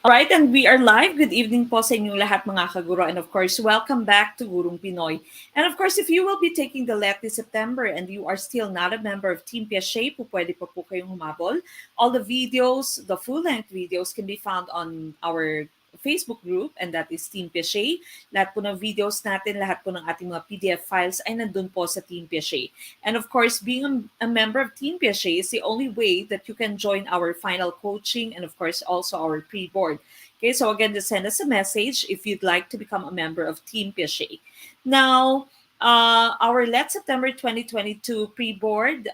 Alright, and we are live. Good evening po sa inyong lahat mga kaguro. And of course, welcome back to Gurong Pinoy. And of course, if you will be taking the LET this September and you are still not a member of Team Piaget, pwede pa po kayong humabol. All the videos, the full-length videos can be found on our Facebook group, and that is Team Piaget. Lahat po ng videos natin, lahat po ng ating mga PDF files ay nandun po sa Team Piaget. And of course, being a member of Team Piaget is the only way that you can join our final coaching and of course also our pre-board. Okay, so again, just send us a message if you'd like to become a member of Team Piaget. Now, our Let September 2022 pre-board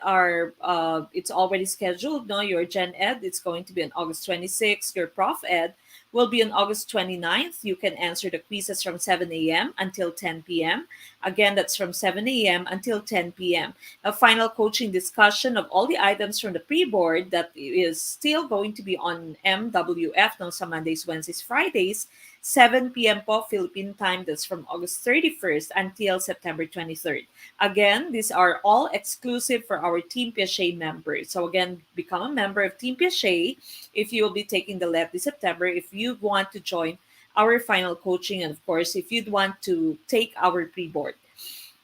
it's already scheduled. No, your Gen Ed, it's going to be on August 26th. Your Prof Ed will be on August 29th. You can answer the quizzes from 7 a.m. until 10 p.m. Again, that's from 7 a.m. until 10 p.m. A final coaching discussion of all the items from the pre-board that is still going to be on MWF no, sa Mondays, Wednesdays, Fridays, 7 p.m. po Philippine time. That's from August 31st until September 23rd. Again, these are all exclusive for our Team Piaget members. So again, become a member of Team Piaget if you will be taking the LET this September. If you want to join our final coaching, and of course, if you'd want to take our pre-board.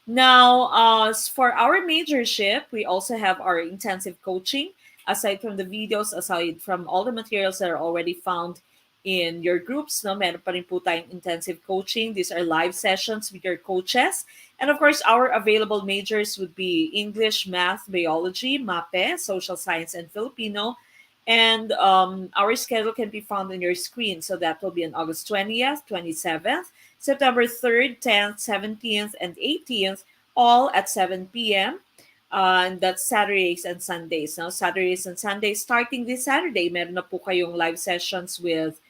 Now, for our majorship, we also have our intensive coaching. Aside from the videos, aside from all the materials that are already found in your groups, no, meron pa rin po tayong intensive coaching. These are live sessions with your coaches. And of course, our available majors would be English, Math, Biology, MAPE, Social Science, and Filipino. And our schedule can be found on your screen. So that will be on August 20th, 27th, September 3rd, 10th, 17th, and 18th, all at 7 p.m. And that's Saturdays and Sundays. Now, Saturdays and Sundays, starting this Saturday, meron na po kayong live sessions with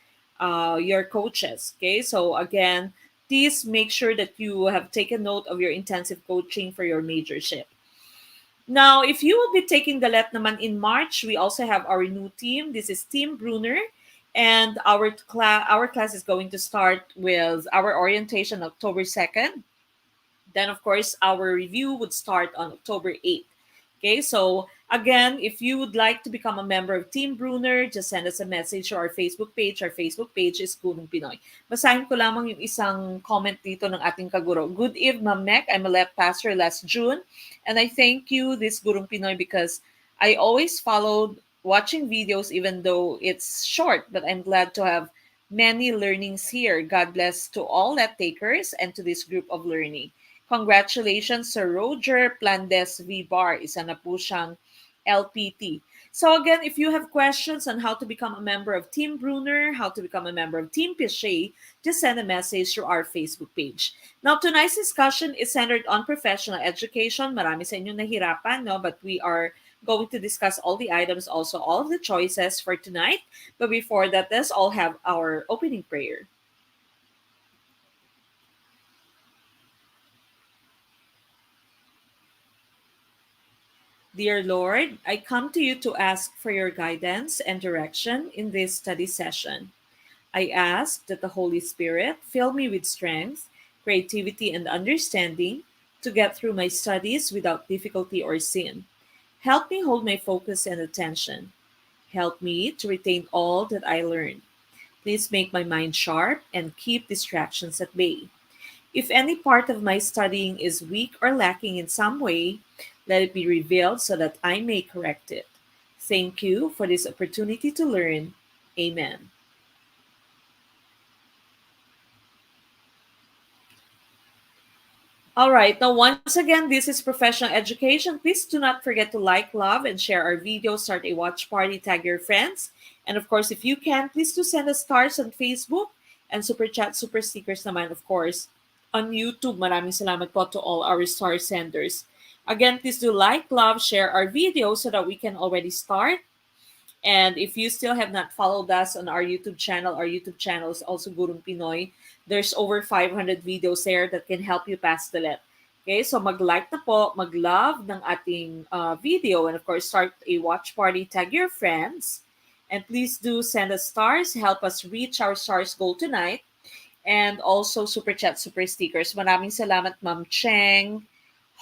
your coaches. Okay, so again, please make sure that you have taken note of your intensive coaching for your majorship. Now, if you will be taking the LET naman in March, we also have our new team. This is Team Bruner. And our class is going to start with our orientation October 2nd. Then, of course, our review would start on October 8th. Okay, so again, if you would like to become a member of Team Bruner, just send us a message to our Facebook page. Our Facebook page is Gurong Pinoy. Basahin ko lamang yung isang comment dito ng ating kaguro. Good eve, Ma'am Mek. I'm a left pastor last June. And I thank you, this Gurong Pinoy, because I always followed watching videos even though it's short. But I'm glad to have many learnings here. God bless to all let takers and to this group of learning. Congratulations, Sir Roger Plandes V. Bar. Isa na po siyang LPT. So again, if you have questions on how to become a member of Team Bruner, how to become a member of Team Piaget, just send a message to our Facebook page. Now, tonight's discussion is centered on professional education. Marami sa inyo nahirapan, no? But we are going to discuss all the items, also all of the choices for tonight. But before that, let's all have our opening prayer. Dear Lord, I come to you to ask for your guidance and direction in this study session. I ask that the Holy Spirit fill me with strength, creativity, and understanding to get through my studies without difficulty or sin. Help me hold my focus and attention. Help me to retain all that I learn. Please make my mind sharp and keep distractions at bay. If any part of my studying is weak or lacking in some way, let it be revealed so that I may correct it. Thank you for this opportunity to learn. Amen. All right, now once again, this is professional education. Please do not forget to like, love, and share our videos. Start a watch party, tag your friends. And of course, if you can, please do send us stars on Facebook and super chat, super stickers naman, of course, on YouTube. Maraming salamat po to all our star senders. Again, please do like, love, share our videos so that we can already start. And if you still have not followed us on our YouTube channel is also Gurong Pinoy. There's over 500 videos there that can help you pass the let. Okay, so mag-like na po, mag-love ng ating video, and of course, start a watch party, tag your friends, and please do send us stars, help us reach our stars goal tonight, and also super chat, super stickers. Maraming salamat, Ma'am Cheng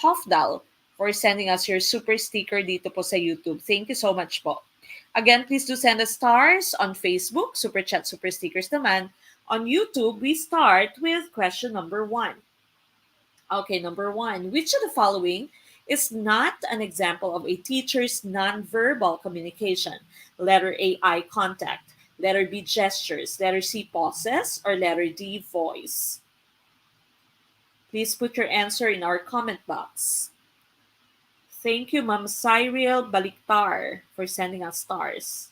Hofdal, for sending us your super sticker dito po sa YouTube. Thank you so much po. Again, please do send us stars on Facebook, Super Chat, Super Stickers naman. On YouTube, we start with question number 1. Okay, number 1. Which of the following is not an example of a teacher's nonverbal communication? Letter A, eye contact. Letter B, gestures. Letter C, pauses. Or letter D, voice. Please put your answer in our comment box. Thank you, Ma'am Cyril Baliktar, for sending us stars.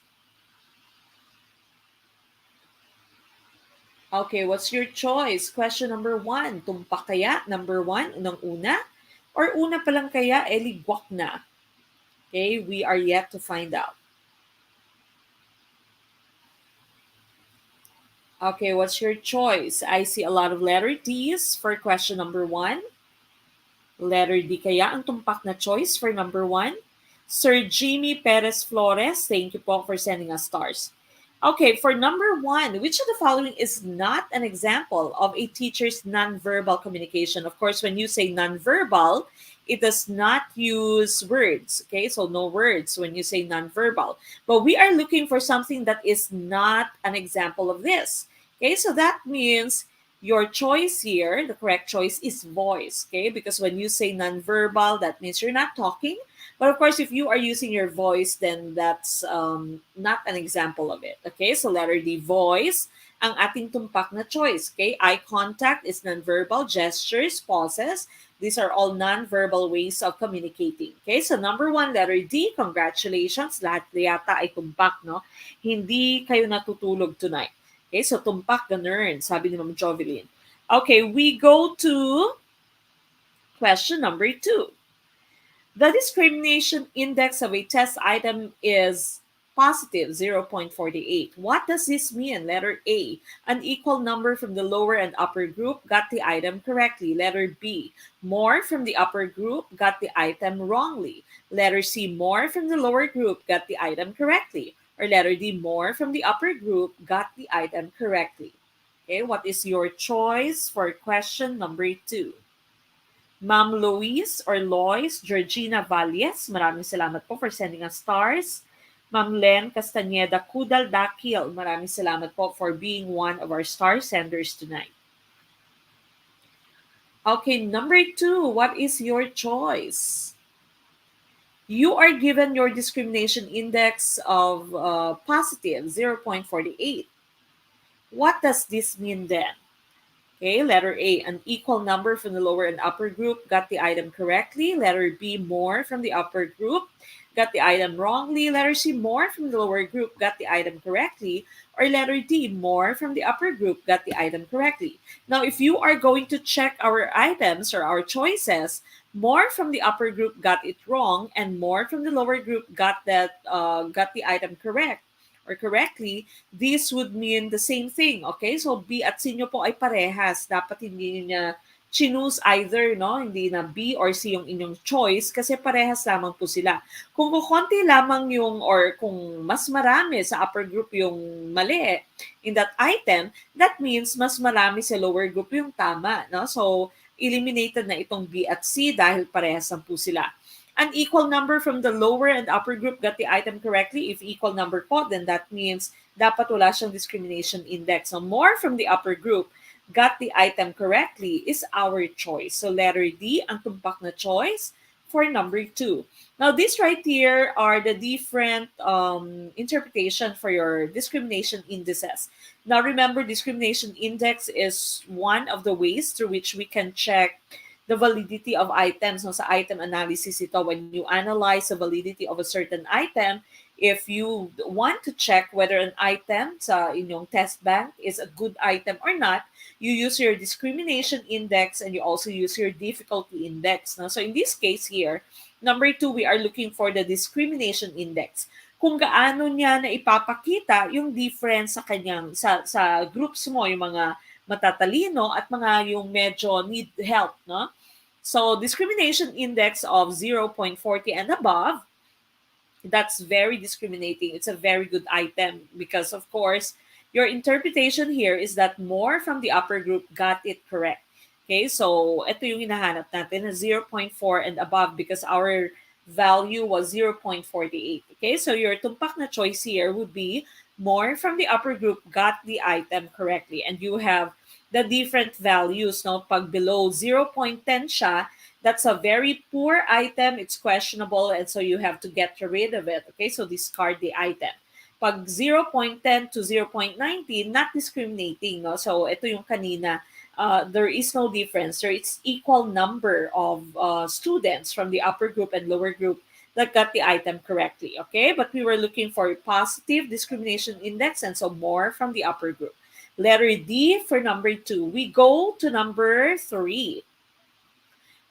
Okay, what's your choice? Question number 1, tumpak kaya? Number 1, unang-una? Or una pa lang kaya, ligwak na? Okay, we are yet to find out. Okay, what's your choice? I see a lot of letter D's for question number 1. Letter D kaya ang tumpak na choice for number 1? Sir Jimmy Perez Flores, thank you po for sending us stars. Okay, for number 1, which of the following is not an example of a teacher's nonverbal communication? Of course, when you say nonverbal, it does not use words. Okay, so no words when you say nonverbal. But we are looking for something that is not an example of this. Okay, so that means your choice here, the correct choice is voice. Okay, because when you say nonverbal, that means you're not talking. But of course, if you are using your voice, then that's not an example of it. Okay, so letter D, voice, ang ating tumpak na choice. Okay, eye contact is nonverbal, gestures, pauses. These are all nonverbal ways of communicating. Okay, so number 1, letter D, congratulations. Lahat yata ay tumpak, no? Hindi kayo natutulog tonight. Okay, so tumpak the nerd, sabi ni Ma'am Jovelyn. Okay, we go to question number 2. The discrimination index of a test item is positive 0.48. What does this mean? Letter A, an equal number from the lower and upper group got the item correctly. Letter B, more from the upper group got the item wrongly. Letter C, more from the lower group got the item correctly. Or letter D, more from the upper group got the item correctly. Okay, what is your choice for question number 2? Ma'am Louise or Lois Georgina Valles, maraming salamat po for sending us stars. Ma'am Len Castaneda Kudal Dakil, maraming salamat po for being one of our star senders tonight. Okay, number 2, what is your choice? You are given your discrimination index of positive 0.48. What does this mean then? Okay, letter A, an equal number from the lower and upper group got the item correctly. Letter B, more from the upper group got the item wrongly. Letter C, more from the lower group got the item correctly. Or letter D, more from the upper group got the item correctly. Now, if you are going to check our items or our choices, more from the upper group got it wrong and more from the lower group got the item correct or correctly, this would mean the same thing. Okay? So B at C nyo po ay parehas. Dapat hindi niya choose either, no? Hindi na B or C yung inyong choice kasi parehas lamang po sila. Kung kukonti lamang yung or kung mas marami sa upper group yung mali in that item, that means mas marami sa lower group yung tama, no? So eliminated na itong B at C dahil parehas lang po sila. An equal number from the lower and upper group got the item correctly. If equal number po, then that means dapat wala siyang discrimination index. So more from the upper group got the item correctly is our choice. So letter D, ang tumpak na choice for number 2. Now, these right here are the different interpretation for your discrimination indices. Now, remember, discrimination index is one of the ways through which we can check the validity of items. No, sa item analysis ito, when you analyze the validity of a certain item, if you want to check whether an item sa inyong test bank is a good item or not, you use your discrimination index and you also use your difficulty index. No? So in this case here, number 2, we are looking for the discrimination index. Kung gaano niya na ipapakita yung difference sa kanyang sa groups mo, yung mga matatalino at mga yung medyo need help, no? So, discrimination index of 0.40 and above, that's very discriminating. It's a very good item because, of course, your interpretation here is that more from the upper group got it correct. Okay, so ito yung hinahanap natin na 0.4 and above because our value was 0.48. Okay, so your tumpak na choice here would be more from the upper group got the item correctly, and you have the different values. No, pag below 0.10 siya, that's a very poor item, it's questionable, and so you have to get rid of it. Okay, so discard the item. Pag 0.10 to 0.19, not discriminating. No, so ito yung kanina, there is no difference. There is equal number of students from the upper group and lower group that got the item correctly. Okay, but we were looking for a positive discrimination index, and so more from the upper group. Letter D for number 2. We go to number 3.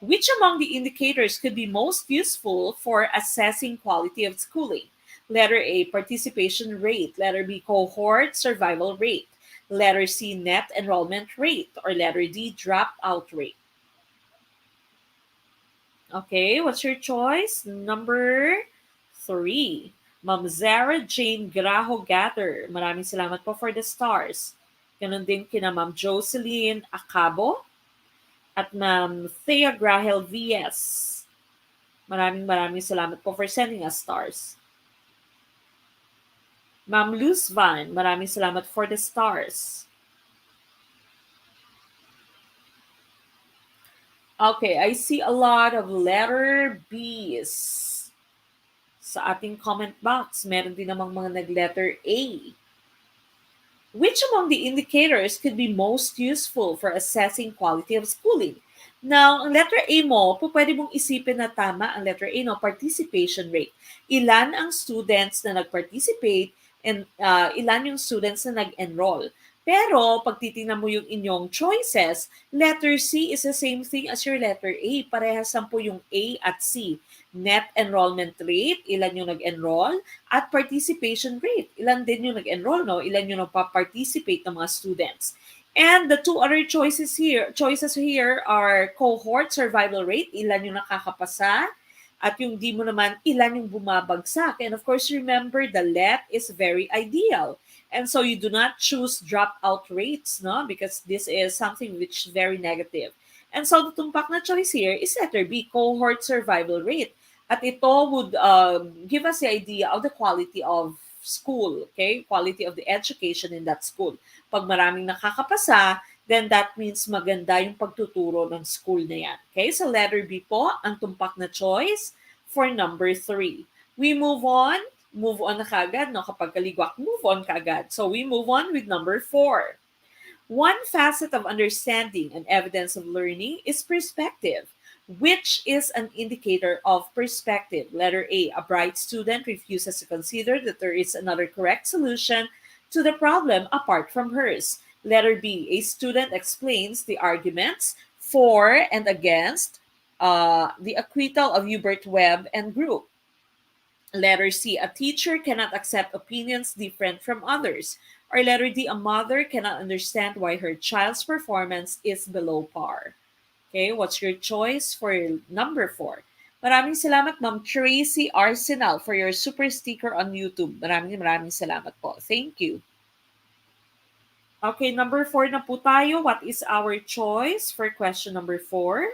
Which among the indicators could be most useful for assessing quality of schooling? Letter A, participation rate. Letter B, cohort survival rate. Letter C, net enrollment rate. Or letter D, dropout rate. Okay, what's your choice? Number 3. Ma'am Zara Jane Graho Gather. Maraming salamat po for the stars. Ganon din kina Ma'am Jocelyn Acabo at Ma'am Thea Grahel VS. Maraming salamat po for sending us stars. Ma'am Luz Van, maraming salamat for the stars. Okay, I see a lot of letter B's. Sa ating comment box, meron din namang mga nag-letter A. Which among the indicators could be most useful for assessing quality of schooling? Now, ang letter A mo, pwede mong isipin na tama ang letter A, no? Participation rate. Ilan ang students na nag-participate and ilan yung students na nag-enroll. Pero, pag titingnan mo yung inyong choices, letter C is the same thing as your letter A. Parehas lang po yung A at C. Net enrollment rate, ilan yung nag-enroll, at participation rate, ilan din yung nag-enroll, no? Ilan yung nagpa-participate ng mga students. And the two other choices here are cohort survival rate, ilan yung nakakapasa, at yung di mo naman, ilan yung bumabagsak. And of course, remember, the let is very ideal. And so you do not choose dropout rates, no? Because this is something which is very negative. And so the tumpak na choice here is letter B, cohort survival rate. At ito would give us the idea of the quality of school, okay? Quality of the education in that school. Pag maraming nakakapasa, then that means maganda yung pagtuturo ng school na yan. Okay, so letter B po, ang tumpak na choice for number 3. We move on na kagad, no? Kapag kaligwak, move on kagad. So we move on with number 4. One facet of understanding and evidence of learning is perspective, which is an indicator of perspective. Letter A, a bright student refuses to consider that there is another correct solution to the problem apart from hers. Letter B, a student explains the arguments for and against the acquittal of Hubert Webb and group. Letter C, a teacher cannot accept opinions different from others. Or letter D, a mother cannot understand why her child's performance is below par. Okay, what's your choice for number 4? Maraming salamat, Ma'am Tracy Arsenal, for your super sticker on YouTube. Maraming salamat po. Thank you. Okay, number 4 na po tayo. What is our choice for question number 4?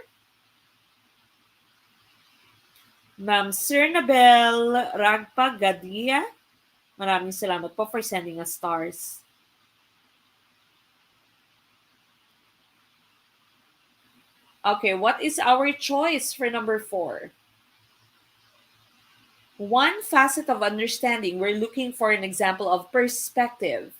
Ma'am Cernabel Ragpa Gadia, maraming salamat po for sending us stars. Okay, what is our choice for number 4? One facet of understanding, we're looking for an example of perspective.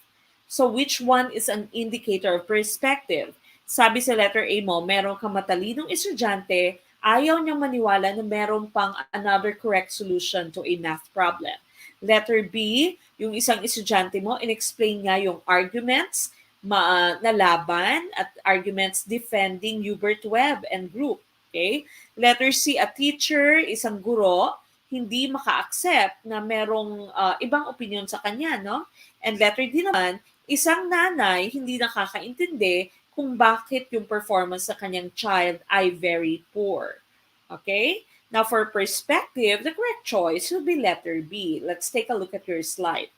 So which one is an indicator of perspective? Sabi sa letter A mo, meron kang matalinong estudyante, ayaw niyang maniwala na meron pang another correct solution to a math problem. Letter B, yung isang estudyante mo, in-explain niya yung arguments na laban at arguments defending Hubert Webb and group. Okay? Letter C, a teacher, isang guro, hindi maka-accept na merong ibang opinion sa kanya, no? And letter D naman, isang nanay hindi nakakaintindi kung bakit yung performance sa kanyang child ay very poor. Okay? Now, for perspective, the correct choice will be letter B. Let's take a look at your slide.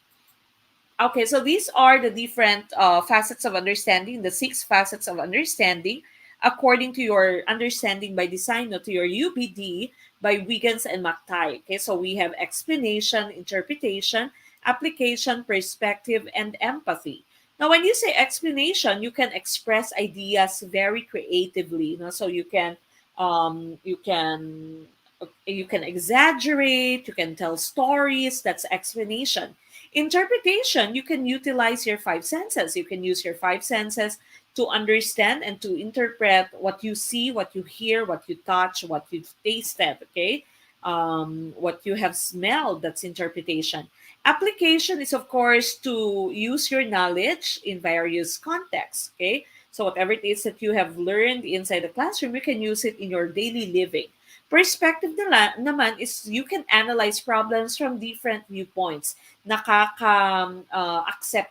Okay, so these are the different facets of understanding, the 6 facets of understanding. according to your understanding by design, no, to your UBD by Wiggins and McTighe. Okay, so we have explanation, interpretation, application, perspective, and empathy. Now, when you say explanation, you can express ideas very creatively. No? So you can exaggerate, you can tell stories. That's explanation. Interpretation, you can utilize your five senses. You can use your five senses to understand and to interpret what you see, what you hear, what you touch, what you've tasted. Okay, what you have smelled. That's interpretation. Application is, of course, to use your knowledge in various contexts. Okay, so whatever it is that you have learned inside the classroom, you can use it in your daily living. Perspective naman is you can analyze problems from different viewpoints. Accept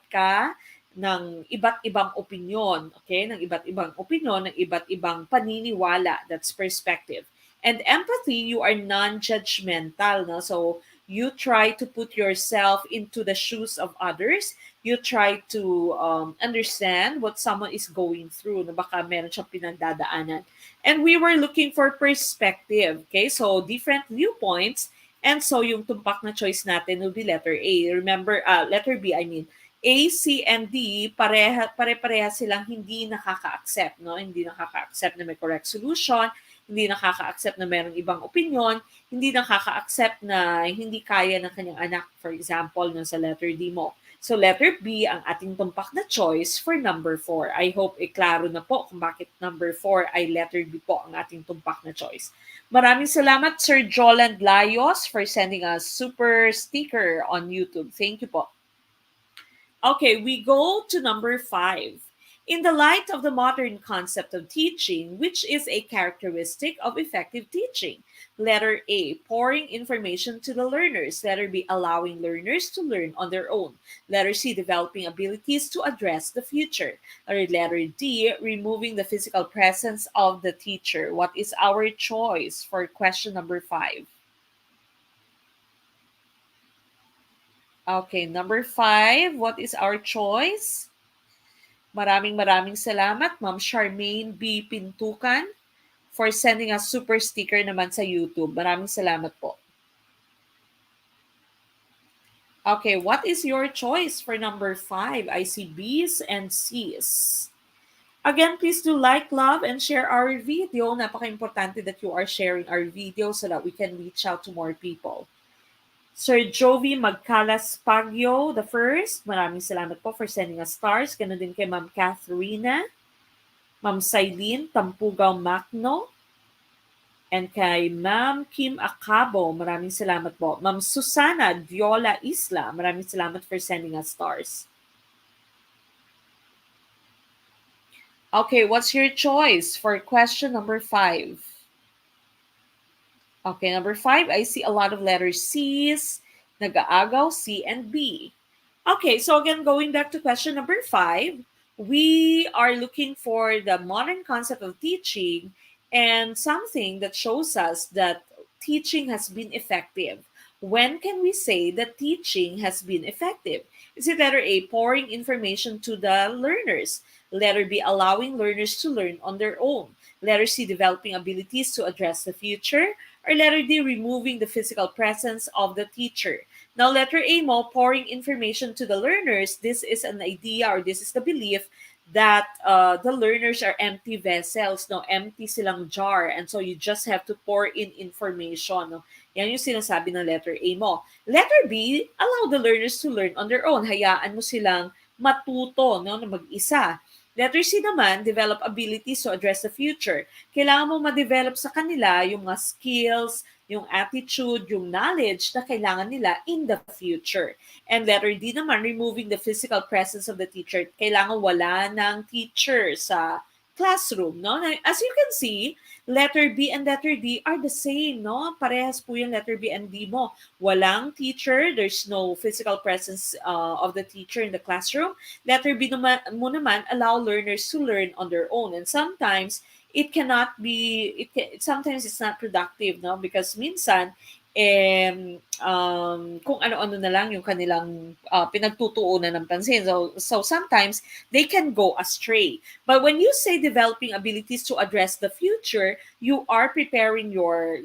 ka ng iba't ibang opinyon, okay? Ng iba't ibang opinyon, ng iba't ibang paniniwala. That's perspective. And empathy, you are non-judgmental, no? So you try to put yourself into the shoes of others. You try to understand what someone is going through, na baka meron siyang pinagdadaanan. And we were looking for perspective, okay? So different viewpoints. And so yung tumpak na choice natin will be letter A. Remember, letter B, I mean. A, C, and D, pare-pareha silang hindi nakaka-accept, no? Hindi nakaka-accept na may correct solution, hindi nakaka-accept na mayroong ibang opinion, hindi nakaka-accept na hindi kaya ng kanyang anak, for example, no, sa letter D mo. So letter B ang ating tumpak na choice for number 4. I hope klaro na po kung bakit number 4 ay letter B po ang ating tumpak na choice. Maraming salamat, Sir Joland Layos, for sending us super sticker on YouTube. Thank you po. Okay, we go to number 5. In the light of the modern concept of teaching, which is a characteristic of effective teaching? Letter A, pouring information to the learners. Letter B, allowing learners to learn on their own. Letter C, developing abilities to address the future. Or letter D, removing the physical presence of the teacher. What is our choice for question number 5? Okay, number 5, what is our choice? Maraming salamat, Ma'am Charmaine B. Pintukan, for sending us super sticker naman sa YouTube. Maraming salamat po. Okay, what is your choice for number 5? I see B's and C's. Again, please do like, love, and share our video. Napaka-importante that you are sharing our video so that we can reach out to more people. Sir Jovi Magcalas Pagyo, the first. Maraming salamat po for sending us stars. Ganun din kay Ma'am Catherina, Ma'am Sailin Tampugaw Macno, and kay Ma'am Kim Acabo. Maraming salamat po. Ma'am Susana Diola Isla. Maraming salamat for sending us stars. Okay, what's your choice for question number 5? Okay, number 5, I see a lot of letters C's, nag-aagaw, C and B. Okay, so again, going back to question number 5, we are looking for the modern concept of teaching and something that shows us that teaching has been effective. When can we say that teaching has been effective? Is it letter A, pouring information to the learners? Letter B, allowing learners to learn on their own? Letter C, developing abilities to address the future? Or letter D, removing the physical presence of the teacher? Now, letter A mo, pouring information to the learners, this is an idea or this is the belief that the learners are empty vessels, no? Empty silang jar. And so you just have to pour in information. No? Yan yung sinasabi ng letter A mo. Letter B, allow the learners to learn on their own. Hayaan mo silang matuto, no, na mag-isa. Letter C naman, develop abilities to address the future. Kailangan mo ma-develop sa kanila yung mga skills, yung attitude, yung knowledge na kailangan nila in the future. And letter D naman, removing the physical presence of the teacher. Kailangan wala ng teacher sa classroom, no? As you can see, letter B and letter D are the same, no? Parehas po yung letter B and D mo. Walang teacher, there's no physical presence of the teacher in the classroom. Letter B mo naman, allow learners to learn on their own. And sometimes, sometimes it's not productive, no? Because minsan, kung ano-ano na lang yung kanilang pinagtutuunan ng pansin. So sometimes they can go astray. But when you say developing abilities to address the future, you are preparing your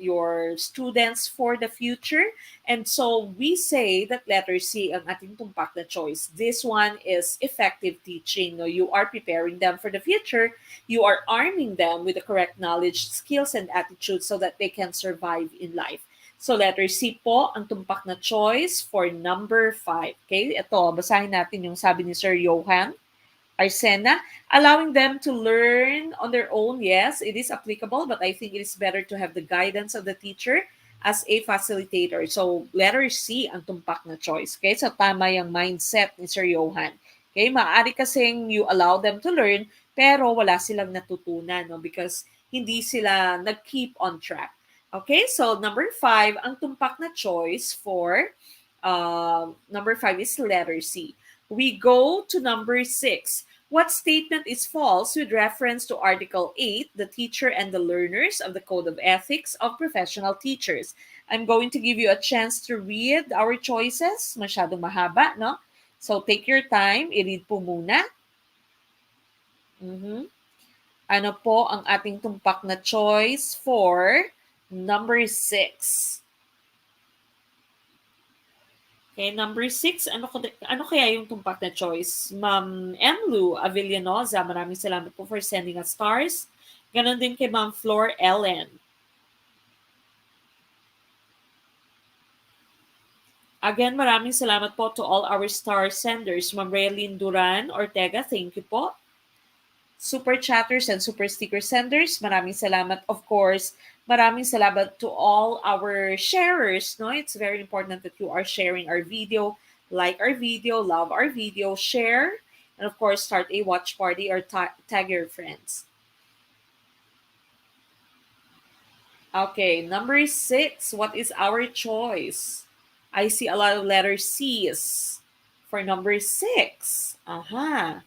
students for the future. And so we say that letter C ang ating tumpak na choice. This one is effective teaching. No? You are preparing them for the future. You are arming them with the correct knowledge, skills, and attitudes so that they can survive in life. So letter C po ang tumpak na choice for number 5. Okay, ito, basahin natin yung sabi ni Sir Johan Arsena. Allowing them to learn on their own, yes, it is applicable, but I think it is better to have the guidance of the teacher as a facilitator. So letter C ang tumpak na choice. Okay, so tama yung mindset ni Sir Johan. Okay, maaari kasing you allow them to learn, pero wala silang natutunan, no? Because hindi sila nag-keep on track. Okay, so number 5, ang tumpak na choice for number 5 is letter C. We go to number 6. What statement is false with reference to Article 8, the teacher and the learners of the Code of Ethics of Professional Teachers? I'm going to give you a chance to read our choices. Masyadong mahaba, no? So take your time. I-read po muna. Mhm. Ano po ang ating tumpak na choice for number 6? Okay, number 6, ano kaya yung tumpak na choice? Ma'am Emlu Avillanoza, maraming salamat po for sending us stars. Ganon din kay Ma'am Flor Ellen. Again, maraming salamat po to all our star senders. Ma'am Raylene Duran Ortega, thank you po. Super chatters and super sticker senders, maraming salamat. Of course, maraming salamat to all our sharers. No, it's very important that you are sharing our video, like our video, love our video, share, and of course, start a watch party or tag your friends. Okay, number 6. What is our choice? I see a lot of letter C's for number 6. Aha.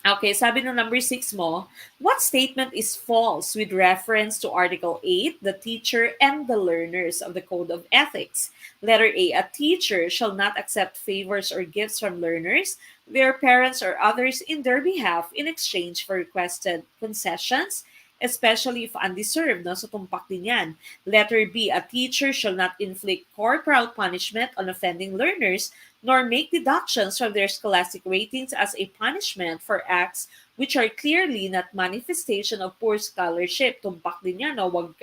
Okay, sabi ng number 6 mo, what statement is false with reference to Article 8, the teacher and the learners of the Code of Ethics? Letter A, a teacher shall not accept favors or gifts from learners, their parents, or others in their behalf in exchange for requested concessions, especially if undeserved. No? So, tumpak din yan. Letter B, a teacher shall not inflict corporal punishment on offending learners nor make deductions from their scholastic ratings as a punishment for acts which are clearly not manifestation of poor scholarship. Tumpak din yan, no? Wag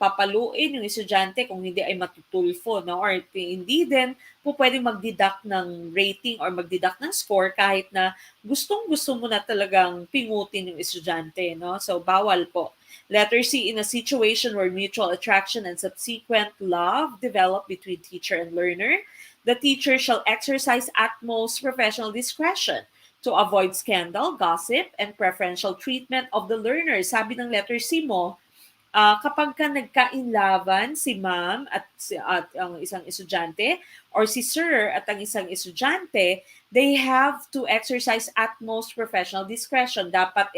papaluin yung estudyante kung hindi ay matutulfo, no? Or hindi din po pwedeng mag-deduct ng rating or mag-deduct ng score kahit na gustong-gusto mo na talagang pingutin yung estudyante, no? So, bawal po. Letter C, in a situation where mutual attraction and subsequent love develop between teacher and learner, the teacher shall exercise utmost professional discretion to avoid scandal, gossip, and preferential treatment of the learner. Sabi ng letter C mo, kapag ka nagkainlaban si ma'am at ang isang estudyante or si sir at ang isang estudyante, they have to exercise utmost professional discretion. Dapat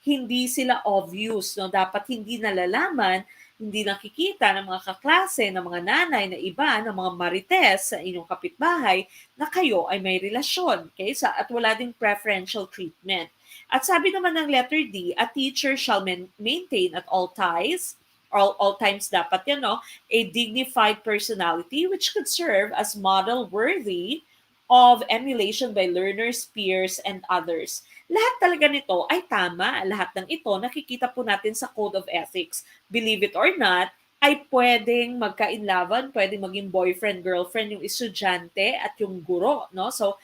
hindi sila obvious, no? Dapat hindi nalalaman, hindi nakikita ng mga kaklase, ng mga nanay na iba, ng mga marites sa inyong kapitbahay na kayo ay may relasyon. Okay? At wala ding preferential treatment. At sabi naman ng letter D, a teacher shall maintain at all times, all times dapat yan, no? A dignified personality which could serve as model worthy of emulation by learners, peers, and others. Lahat talaga nito ay tama. Lahat ng ito nakikita po natin sa Code of Ethics. Believe it or not, ay pwedeng magkainlaban, pwedeng maging boyfriend, girlfriend yung estudyante at yung guro, no? So,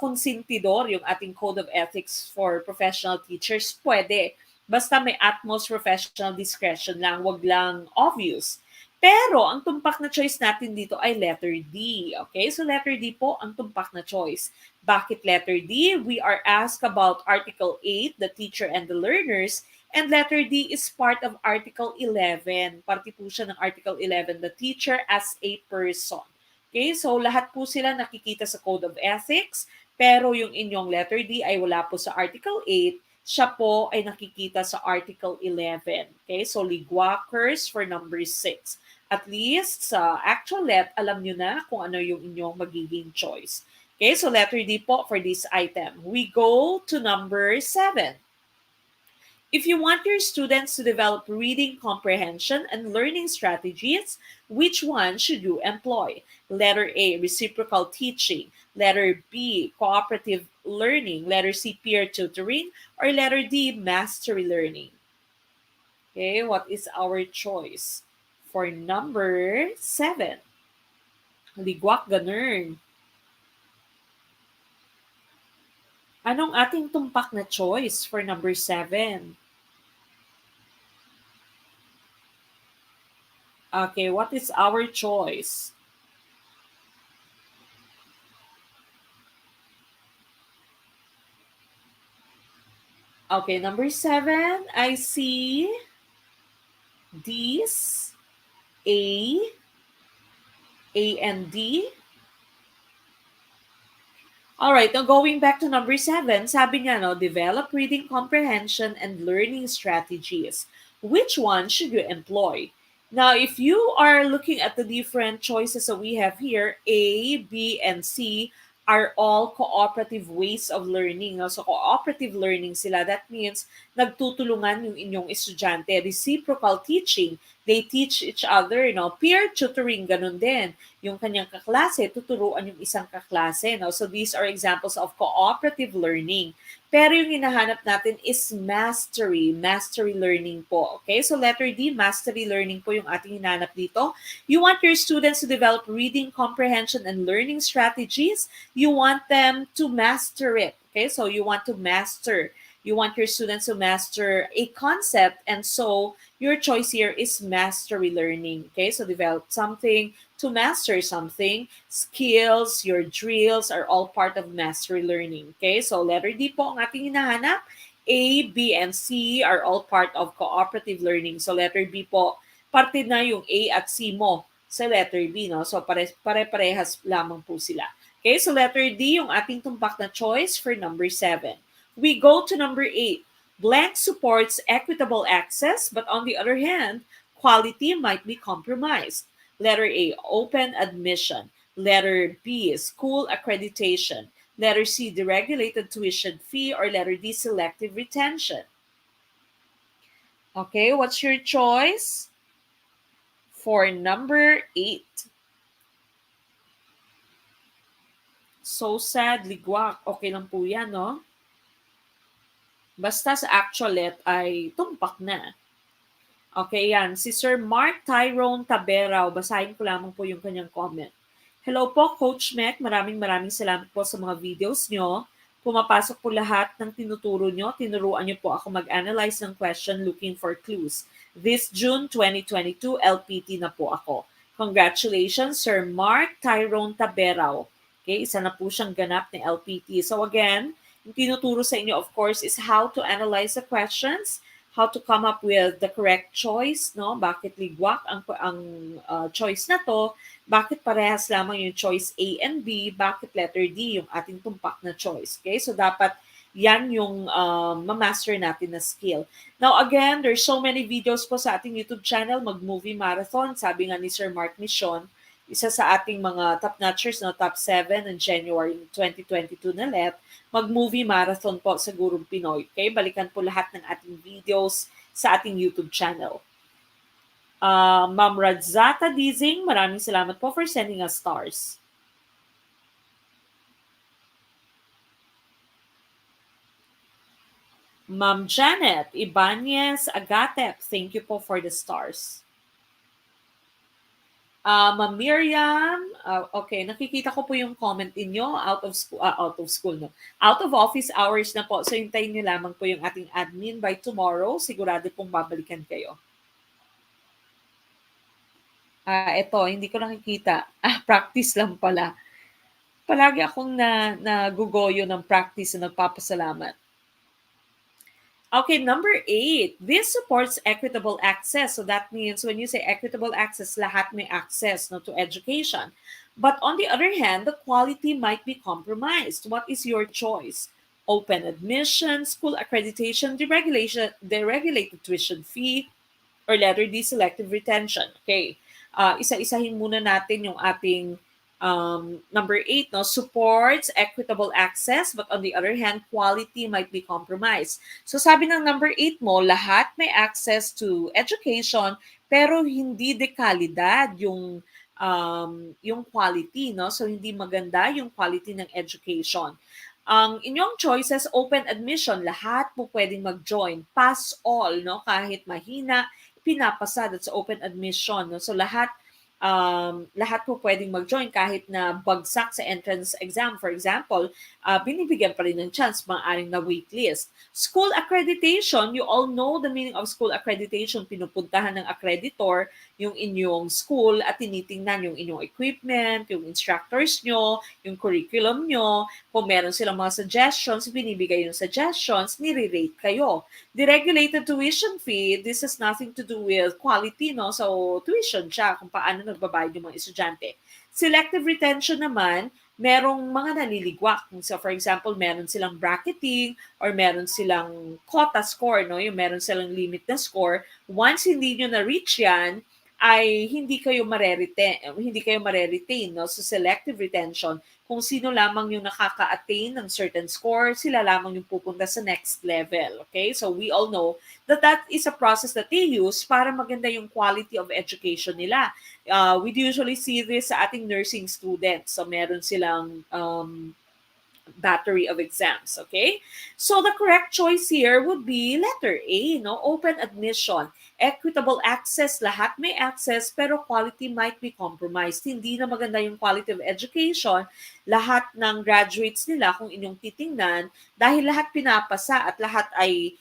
konsentidor yung ating Code of Ethics for professional teachers, pwede. Basta may utmost professional discretion lang, wag lang obvious. Pero ang tumpak na choice natin dito ay letter D. Okay? So letter D po ang tumpak na choice. Bakit letter D? We are asked about Article 8, the teacher and the learners. And letter D is part of Article 11. Parte po siya ng Article 11, the teacher as a person. Okay? So lahat po sila nakikita sa Code of Ethics. Pero yung inyong letter D ay wala po sa Article 8. siya po ay nakikita sa Article 11. Okay, so ligwakers for number 6. At least sa actual let, alam nyo na kung ano yung inyong magiging choice. Okay, so letter D po for this item. We go to number 7. If you want your students to develop reading comprehension and learning strategies, which one should you employ? Letter A, reciprocal teaching. Letter B, cooperative learning. Letter C, peer tutoring. Or letter D, mastery learning. Okay, what is our choice? For number 7, ligwak ganern. Anong ating tumpak na choice for number 7? Okay, what is our choice? Okay, number 7, I see D's, A, A and D. All right, now going back to number 7, sabi niya, no, develop reading comprehension and learning strategies. Which one should you employ? Now, if you are looking at the different choices that we have here, A, B, and C are all cooperative ways of learning. No? So, cooperative learning sila. That means nagtutulungan yung inyong estudyante. Reciprocal teaching. They teach each other. No? Peer tutoring, ganun din. Yung kanyang kaklase, tuturuan yung isang kaklase. No? So, these are examples of cooperative learning. Pero yung hinahanap natin is mastery learning po. Okay? So letter D, mastery learning po yung ating hinahanap dito. You want your students to develop reading comprehension and learning strategies. You want them to master it. Okay? So you want to master. You want your students to master a concept, and so your choice here is mastery learning. Okay? So develop something to master something. Skills, your drills are all part of mastery learning. Okay, so letter D po ang ating hinahanap. A, B, and C are all part of cooperative learning. So letter B po, parte na yung A at C mo sa letter B, no? So pare-parehas lamang po sila. Okay, so letter D yung ating tumpak na choice for number 7. We go to number 8. Blank supports equitable access, but on the other hand, quality might be compromised. Letter A, open admission. Letter B, school accreditation. Letter C, deregulated tuition fee. Or letter D, selective retention. Okay, what's your choice? For number 8. So sad, ligwak. Okay lang po yan, no? Basta sa actualet ay tumpak na. Okay, yan. Si Sir Mark Tyrone Taberao, basahin ko lamang po yung kanyang comment. Hello po, Coach Mac. Maraming salamat po sa mga videos nyo. Pumapasok po lahat ng tinuturo nyo. Tinuruan nyo po ako mag-analyze ng question looking for clues. This June 2022, LPT na po ako. Congratulations, Sir Mark Tyrone Taberao. Okay, isa na po siyang ganap ni LPT. So again, yung tinuturo sa inyo, of course, is how to analyze the questions, how to come up with the correct choice, no? Bakit ligwak ang choice na to? Bakit parehas lamang yung choice A and B? Bakit letter D yung ating tumpak na choice? Okay? So dapat yan yung ma-master natin na skill. Now again, there's so many videos po sa ating YouTube channel, Mag-Movie Marathon. Sabi nga ni Sir Mark Mission, isa sa ating mga top notchers, no, top 7 in January 2022 na let, Mag-Movie Marathon po sa Gurong Pinoy. Okay? Balikan po lahat ng ating videos sa ating YouTube channel. Ma'am Radzata Dizing, maraming salamat po for sending us stars. Ma'am Janet Ibanez Agatep, thank you po for the stars. Ma'am Miriam, okay, nakikita ko po yung comment inyo, out of school, no? Out of office hours na po. So, hintayin niyo lamang po yung ating admin by tomorrow. Sigurado pong babalikan kayo. Ito, hindi ko nakikita. Practice lang pala. Palagi akong nagugoyo ng practice na nagpapasalamat. Okay, number 8. This supports equitable access. So that means when you say equitable access, lahat may access, no, to education. But on the other hand, the quality might be compromised. What is your choice? open admission, school accreditation, deregulated tuition fee, or letter D, selective retention. Okay. Isa-isahin muna natin yung ating number 8, no? Supports equitable access, but on the other hand, quality might be compromised. So sabi ng number 8 mo, lahat may access to education, pero hindi dekalidad yung quality, no? So hindi maganda yung quality ng education. Ang inyong choices, open admission, lahat po pwedeng mag-join. Pass all, no? Kahit mahina, pinapasa. That's open admission, no? So lahat po pwedeng mag-join kahit na bagsak sa entrance exam. For example, binibigyan pa rin ng chance, maaaring na waitlist. School accreditation, you all know the meaning of school accreditation. Pinupuntahan ng accreditor yung inyong school at tinitingnan yung inyong equipment, yung instructors nyo, yung curriculum nyo. Kung meron silang mga suggestions, binibigay yung suggestions, nire-rate kayo. Deregulated tuition fee, this has nothing to do with quality, no? So, tuition siya kung paano nagbabayad yung mga estudyante. Selective retention naman, merong mga naliligwak. So, for example, meron silang bracketing or meron silang quota score, no? Yung meron silang limit na score. Once hindi nyo na-reach yan, ay hindi kayo mareretain, no? So, selective retention, kung sino lamang yung nakaka-attain ng certain score, sila lamang yung pupunta sa next level. Okay? So we all know that that is a process that they use para maganda yung quality of education nila. We usually see this sa ating nursing students. So meron silang battery of exams, okay? So the correct choice here would be letter A, no? Open admission. Equitable access, lahat may access, pero quality might be compromised. Hindi na maganda yung quality of education. Lahat ng graduates nila, kung inyong titingnan, dahil lahat pinapasa at lahat ay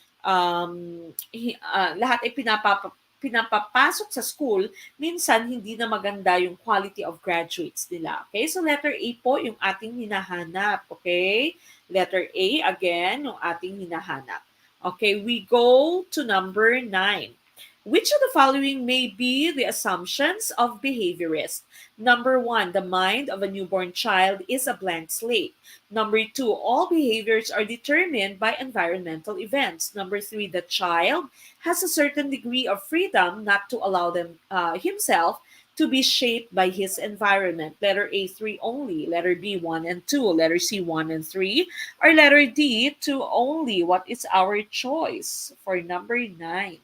pinapapasok sa school, minsan hindi na maganda yung quality of graduates nila. Okay? So letter A po yung ating hinahanap. Okay? Letter A, again, yung ating hinahanap. Okay, we go to number 9. Which of the following may be the assumptions of behaviorists? Number 1, the mind of a newborn child is a blank slate. Number 2, all behaviors are determined by environmental events. Number 3, the child has a certain degree of freedom not to allow himself to be shaped by his environment. Letter A, 3 only. Letter B, 1 and 2. Letter C, 1 and 3. Or letter D, 2 only. What is our choice for number 9?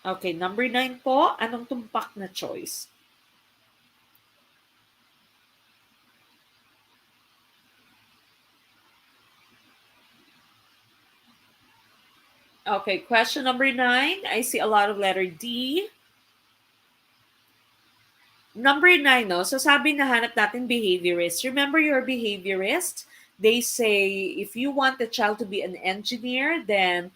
Okay, number 9 po, anong tumpak na choice? Okay, question number 9, I see a lot of letter D. Number 9, no? So sabi na hanap natin behaviorist. Remember your behaviorist? They say if you want the child to be an engineer, then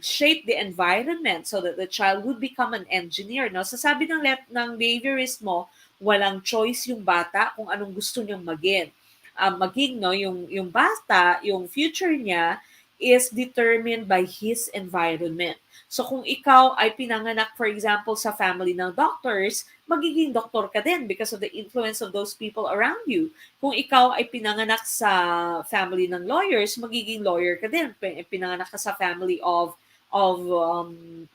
shape the environment so that the child would become an engineer. No? So sabi ng behaviorist mo, walang choice yung bata kung anong gusto niyang maging, no? Yung bata, yung future niya is determined by his environment. So kung ikaw ay pinanganak, for example, sa family ng doctors, magiging doktor ka din because of the influence of those people around you. Kung ikaw ay pinanganak sa family ng lawyers, magiging lawyer ka din. Pinanganak ka sa family of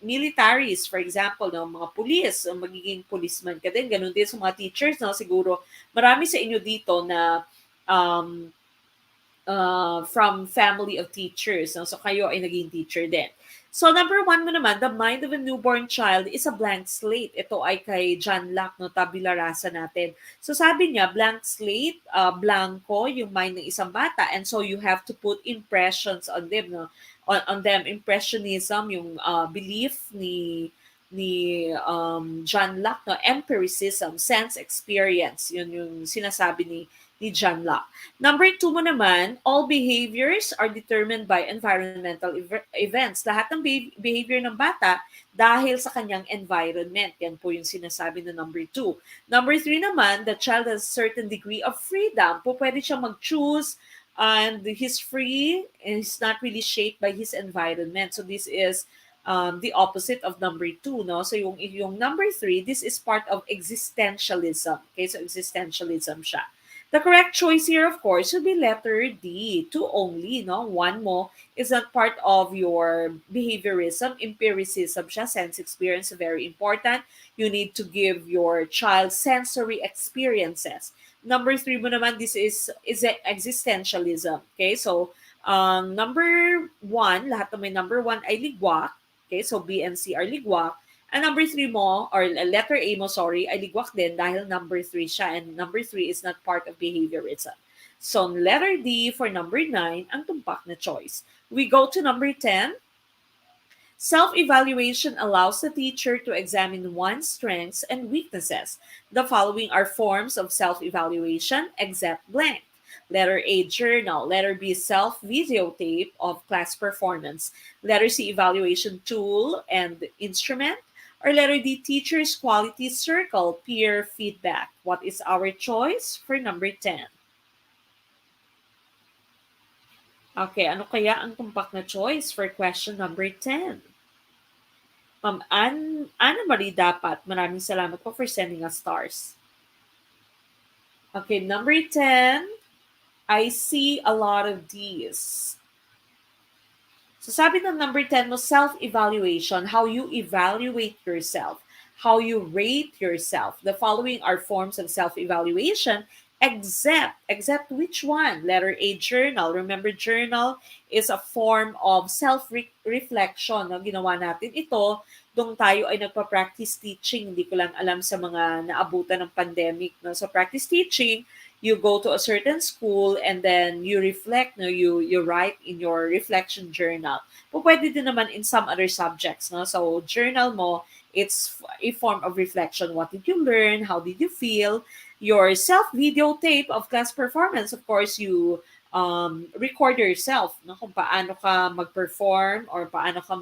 militaries, for example, no, mga police, magiging policeman ka din. Ganun din sa mga teachers, no? Siguro marami sa inyo dito na um, from family of teachers. No? So kayo ay naging teacher din. So number 1 mo naman, the mind of a newborn child is a blank slate. Ito ay kay John Locke, no, tabula rasa natin. So sabi niya, blank slate, blanco, yung mind ng isang bata. And so you have to put impressions on them. No? On them, impressionism, yung belief ni John Locke, no? Empiricism, sense experience. Yun yung sinasabi ni John Locke. Number 2 mo naman, all behaviors are determined by environmental events. Lahat ng behavior ng bata dahil sa kanyang environment. Yan po yung sinasabi ng number 2. Number 3 naman, the child has a certain degree of freedom. Pwede siya mag-choose and he's free and he's not really shaped by his environment. So this is the opposite of number 2, no? So yung number 3, this is part of existentialism. Okay, so existentialism siya. The correct choice here, of course, would be letter D, two only, no? One mo is not part of your behaviorism, empiricism siya, sense experience, very important. You need to give your child sensory experiences. Number three mo naman, this is existentialism. Okay, so number one, lahat ng may number one ay ligwak. Okay, so B and C are ligwak. And number three mo, or letter A mo, sorry, ay ligwak din dahil number three siya. And number three is not part of behaviorism. So, letter D for number nine, ang tumpak na choice. We go to number 10. Self-evaluation allows the teacher to examine one's strengths and weaknesses. The following are forms of self-evaluation, except blank. Letter A, journal. Letter B, self-videotape of class performance. Letter C, evaluation tool and instrument. Or letter D, teacher's quality circle, peer feedback. What is our choice for number 10? Okay, ano kaya ang tumpak na choice for question number 10? Ma'am Ana Marie dapat. Maraming salamat po for sending us stars. Okay, number 10. I see a lot of these. So sabi ng number 10 mo, self-evaluation, how you evaluate yourself, how you rate yourself. The following are forms of self-evaluation, except which one? Letter A, journal. Remember, journal is a form of self-reflection. No? Ginawa natin ito nung tayo ay nagpa-practice teaching. Hindi ko lang alam sa mga naabutan ng pandemic. No? So practice teaching, you go to a certain school and then you reflect, no, you write in your reflection journal. Pero pwede din naman in some other subjects, no? So journal mo, it's a form of reflection. What did you learn? How did you feel? Your self videotape of class performance, of course, you record yourself, no, kung paano ka mag-perform or paano ka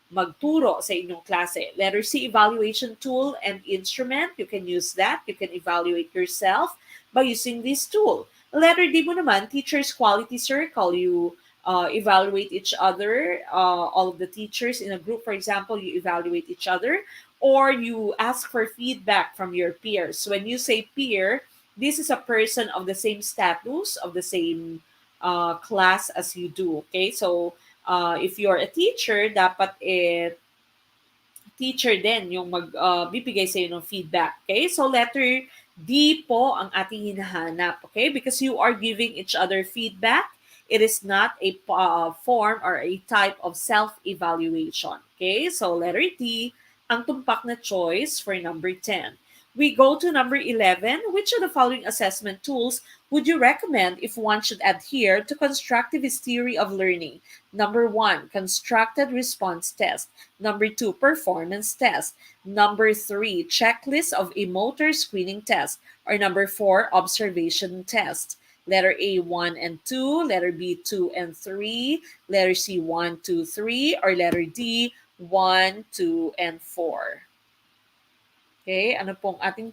magturo sa inyong klase. Letter C, evaluation tool and instrument. You can use that. You can evaluate yourself by using this tool. Letter D mo naman, teacher's quality circle. You evaluate each other, all of the teachers in a group, for example, you evaluate each other, or you ask for feedback from your peers. When you say peer, this is a person of the same status, of the same class as you do. Okay, so if you're a teacher, dapat teacher din yung bibigay sa ng feedback. Okay? So letter D po ang ating hinahanap. Okay? Because you are giving each other feedback. It is not a form or a type of self-evaluation. Okay? So letter D ang tumpak na choice for number 10. We go to number 11. Which of the following assessment tools would you recommend if one should adhere to constructivist theory of learning? Number 1, constructed response test. Number 2, performance test. Number 3, checklist of a motor screening test. Or number 4, observation test. Letter A, 1 and 2. Letter B, 2 and 3. Letter C, 1, 2, 3. Or letter D, 1, 2, and 4. Okay, ano pong ating